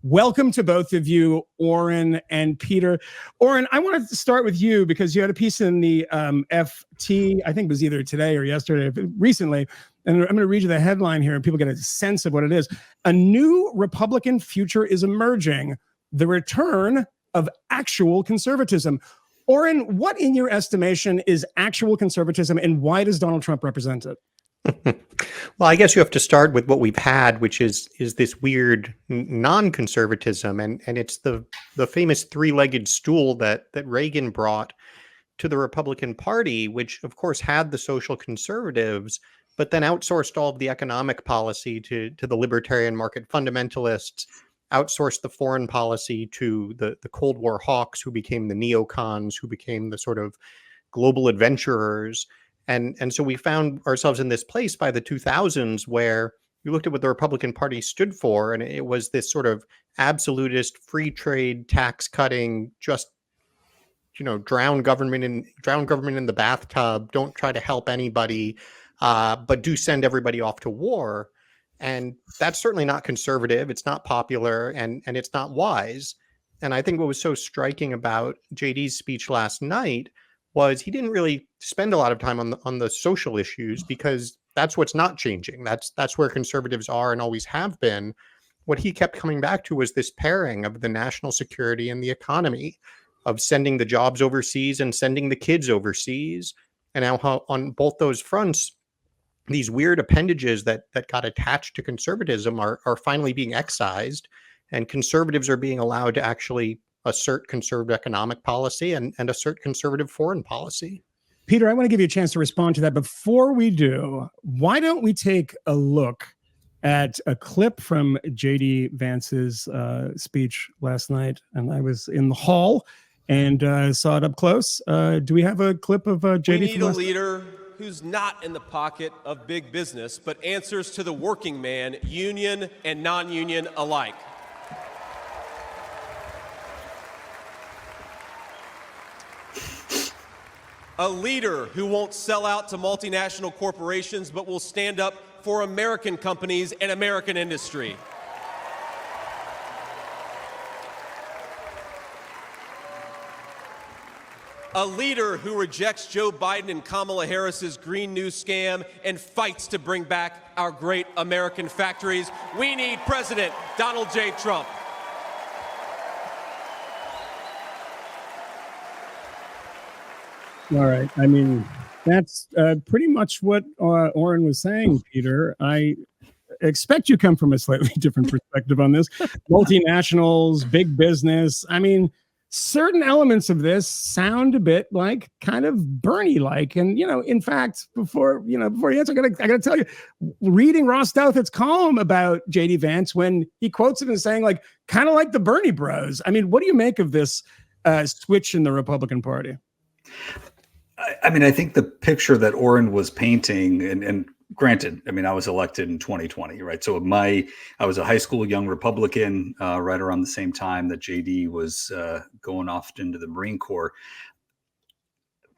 Welcome to both of you, Oren and Peter. Oren, I wanted to start with you because you had a piece in the FT, I think it was either today or yesterday, recently, and I'm going to read you the headline here and people get a sense of what it is. A new Republican future is emerging, the return of actual conservatism. Oren, what in your estimation is actual conservatism and why does Donald Trump represent it? Well, I guess you have to start with what we've had, which is this weird non-conservatism, and it's the famous three-legged stool that Reagan brought to the Republican Party, which of course had the social conservatives, but then outsourced all of the economic policy to the libertarian market fundamentalists, outsourced the foreign policy to the Cold War hawks, who became the neocons, who became the sort of global adventurers. And so we found ourselves in this place by the 2000s where you looked at what the Republican Party stood for, and it was this sort of absolutist, free trade, tax cutting, just, drown government in the bathtub, don't try to help anybody, but do send everybody off to war. And that's certainly not conservative. It's not popular, and it's not wise. And I think what was so striking about JD's speech last night was he didn't really spend a lot of time on the social issues, because that's what's not changing. That's where conservatives are and always have been. What he kept coming back to was this pairing of the national security and the economy, of sending the jobs overseas and sending the kids overseas. And how on both those fronts, these weird appendages that got attached to conservatism are finally being excised, and conservatives are being allowed to actually assert conservative economic policy and assert conservative foreign policy. Peter, I want to give you a chance to respond to that. Before we do, why don't we take a look at a clip from J.D. Vance's speech last night? And I was in the hall and saw it up close. Do we have a clip of J.D.? We need a leader who's not in the pocket of big business, but answers to the working man, union and non-union alike. A leader who won't sell out to multinational corporations, but will stand up for American companies and American industry. A leader who rejects Joe Biden and Kamala Harris's Green New scam and fights to bring back our great American factories. We need President Donald J. Trump. All right. I mean, that's pretty much what Oren was saying, Peter. I expect you come from a slightly different perspective on this. Multinationals, big business. I mean, certain elements of this sound a bit like kind of Bernie-like. And, in fact, before you answer, I got to tell you, reading Ross Douthat's column about J.D. Vance, when he quotes him as saying, like, kind of like the Bernie bros. I mean, what do you make of this switch in the Republican Party? I mean, I think the picture that Oren was painting, and granted, I mean, I was elected in 2020, right? So I was a high school young Republican right around the same time that JD was going off into the Marine Corps.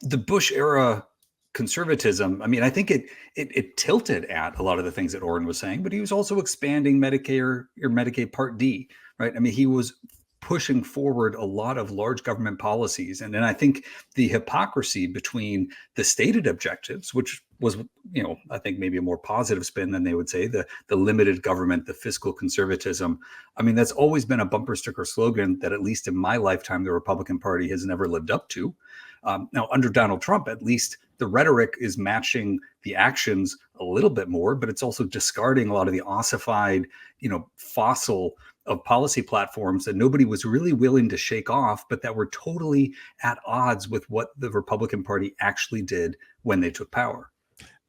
The Bush era conservatism, I mean, I think it tilted at a lot of the things that Oren was saying, but he was also expanding Medicare or Medicaid Part D, right? I mean, he was pushing forward a lot of large government policies. And then I think the hypocrisy between the stated objectives, which was, I think maybe a more positive spin than they would say, the limited government, the fiscal conservatism. I mean, that's always been a bumper sticker slogan that, at least in my lifetime, the Republican Party has never lived up to. Now, under Donald Trump, at least the rhetoric is matching the actions a little bit more, but it's also discarding a lot of the ossified, fossil of policy platforms that nobody was really willing to shake off, but that were totally at odds with what the Republican Party actually did when they took power.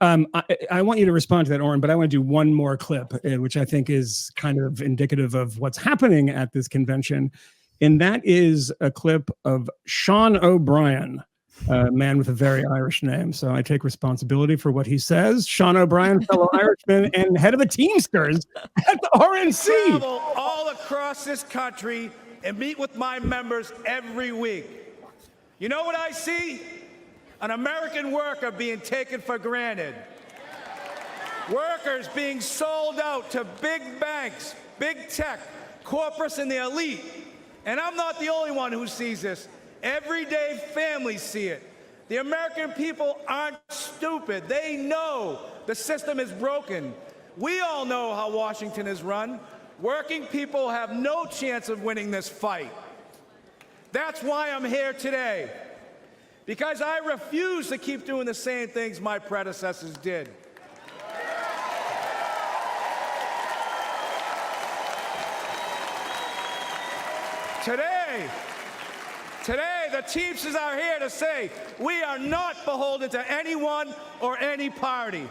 I want you to respond to that, Oren, but I want to do one more clip, which I think is kind of indicative of what's happening at this convention. And that is a clip of Sean O'Brien, a man with a very Irish name. So I take responsibility for what he says. Sean O'Brien, fellow Irishman and head of the Teamsters at the RNC. Travel all across this country and meet with my members every week. You know what I see? An American worker being taken for granted. Workers being sold out to big banks, big tech, corporates, and the elite. And I'm not the only one who sees this. Everyday families see it. The American people aren't stupid. They know the system is broken. We all know how Washington is run. Working people have no chance of winning this fight. That's why I'm here today, because I refuse to keep doing the same things my predecessors did. Today, the Teamsters are here to say we are not beholden to anyone or any party.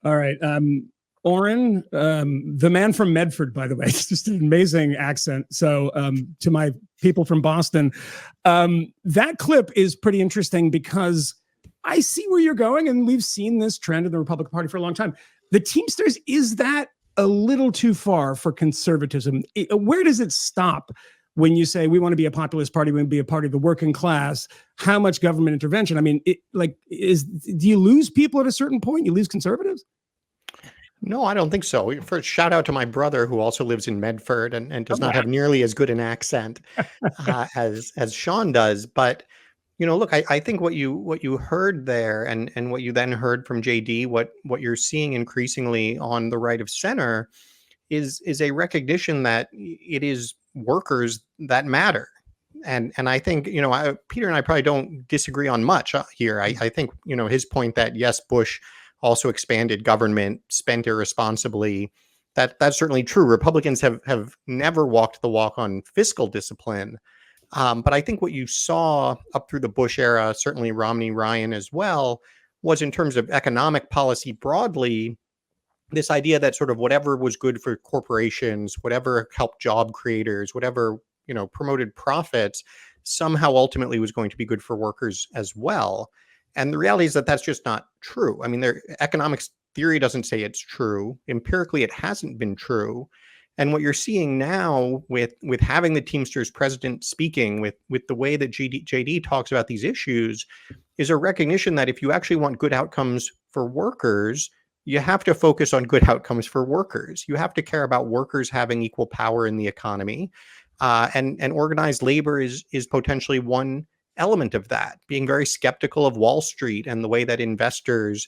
All right. Oren, the man from Medford, by the way, it's just an amazing accent. So to my people from Boston, that clip is pretty interesting because I see where you're going, and we've seen this trend in the Republican Party for a long time. The Teamsters, is that a little too far for conservatism? Where does it stop when you say we want to be a populist party, we want to be a party of the working class? How much government intervention? I mean, do you lose people at a certain point? You lose conservatives? No, I don't think so. First, shout out to my brother who also lives in Medford and does not have nearly as good an accent as Sean does. But look, I think what you heard there and what you then heard from JD, what you're seeing increasingly on the right of center is a recognition that it is workers that matter. And I think, Peter and I probably don't disagree on much here. I think, his point that yes, Bush also expanded government, spent irresponsibly. That's certainly true. Republicans have never walked the walk on fiscal discipline. But I think what you saw up through the Bush era, certainly Romney, Ryan as well, was in terms of economic policy broadly, this idea that sort of whatever was good for corporations, whatever helped job creators, whatever, promoted profits, somehow ultimately was going to be good for workers as well. And the reality is that that's just not true. I mean, economics theory doesn't say it's true. Empirically, it hasn't been true. And what you're seeing now with having the Teamsters president speaking, with the way that JD talks about these issues, is a recognition that if you actually want good outcomes for workers, you have to focus on good outcomes for workers. You have to care about workers having equal power in the economy. And organized labor is potentially one element of that. Being very skeptical of Wall Street and the way that investors,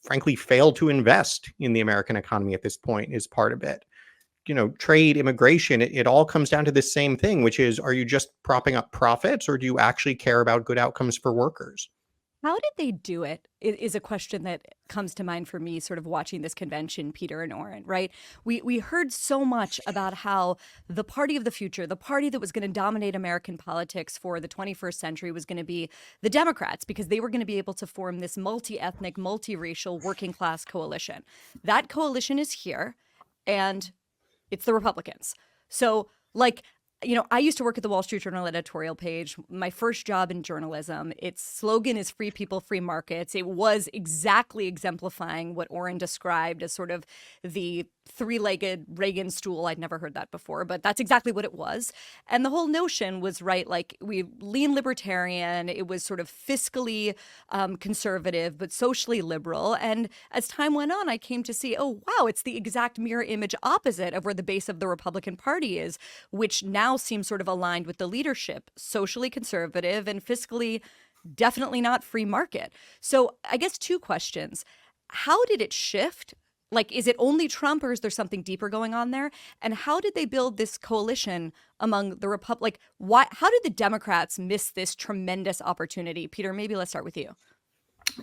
frankly, fail to invest in the American economy at this point is part of it. Trade, immigration, it all comes down to the same thing, which is, are you just propping up profits or do you actually care about good outcomes for workers? How did they do it is a question that comes to mind for me, sort of watching this convention, Peter and Oren, right? We heard so much about how the party of the future, the party that was going to dominate American politics for the 21st century was going to be the Democrats, because they were going to be able to form this multi-ethnic, multiracial working class coalition. That coalition is here, and it's the Republicans. So, I used to work at the Wall Street Journal editorial page. My first job in journalism, its slogan is free people, free markets. It was exactly exemplifying what Oren described as sort of the three-legged Reagan stool. I'd never heard that before, but that's exactly what it was. And the whole notion was, right, we lean libertarian. It was sort of fiscally conservative, but socially liberal. And as time went on, I came to see, oh, wow, it's the exact mirror image opposite of where the base of the Republican Party is, which now seems sort of aligned with the leadership, socially conservative and fiscally definitely not free market. So I guess two questions. How did it shift? Is it only Trump, or is there something deeper going on there? And how did they build this coalition among the how did the Democrats miss this tremendous opportunity? Peter, maybe let's start with you.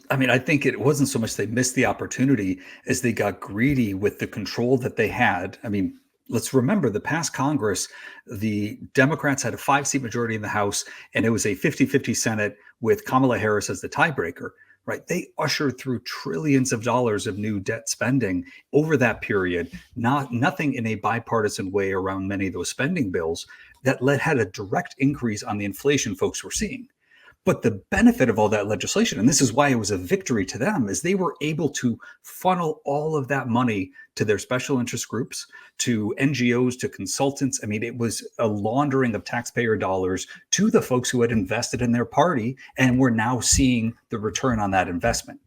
I mean, I think it wasn't so much they missed the opportunity as they got greedy with the control that they had. I mean, let's remember the past Congress, the Democrats had a 5-seat majority in the House, and it was a 50-50 Senate with Kamala Harris as the tiebreaker. Right. They ushered through trillions of dollars of new debt spending over that period, nothing in a bipartisan way around many of those spending bills that had a direct increase on the inflation folks were seeing. But the benefit of all that legislation, and this is why it was a victory to them, is they were able to funnel all of that money to their special interest groups, to NGOs, to consultants. I mean, it was a laundering of taxpayer dollars to the folks who had invested in their party and were now seeing the return on that investment.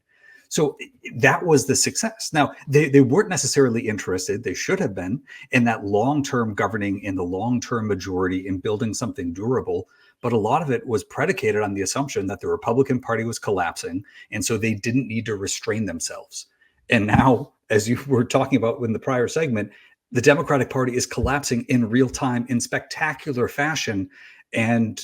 So that was the success. Now, they weren't necessarily interested, they should have been, in that long-term governing, in the long-term majority, in building something durable. But a lot of it was predicated on the assumption that the Republican Party was collapsing, and so they didn't need to restrain themselves. And now, as you were talking about in the prior segment, the Democratic Party is collapsing in real time in spectacular fashion. And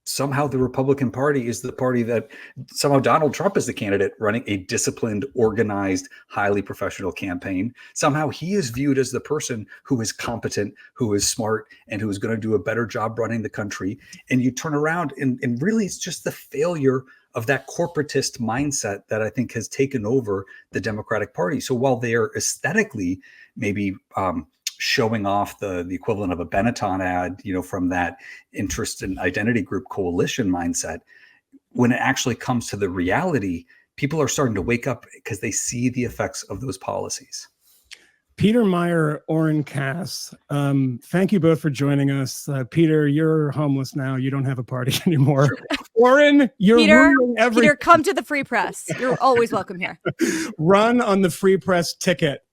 somehow the Republican Party is the party that somehow Donald Trump is the candidate running a disciplined, organized, highly professional campaign. Somehow he is viewed as the person who is competent, who is smart, and who is going to do a better job running the country. And you turn around and really it's just the failure of that corporatist mindset that I think has taken over the Democratic Party. So while they are aesthetically maybe showing off the equivalent of a Benetton ad, from that interest and identity group coalition mindset, when it actually comes to the reality, people are starting to wake up because they see the effects of those policies. Peter Meijer, Oren Cass, thank you both for joining us. Peter, you're homeless now. You don't have a party anymore. Sure. Oren, you're ruining everything. Peter, come to the Free Press. You're always welcome here. Run on the Free Press ticket.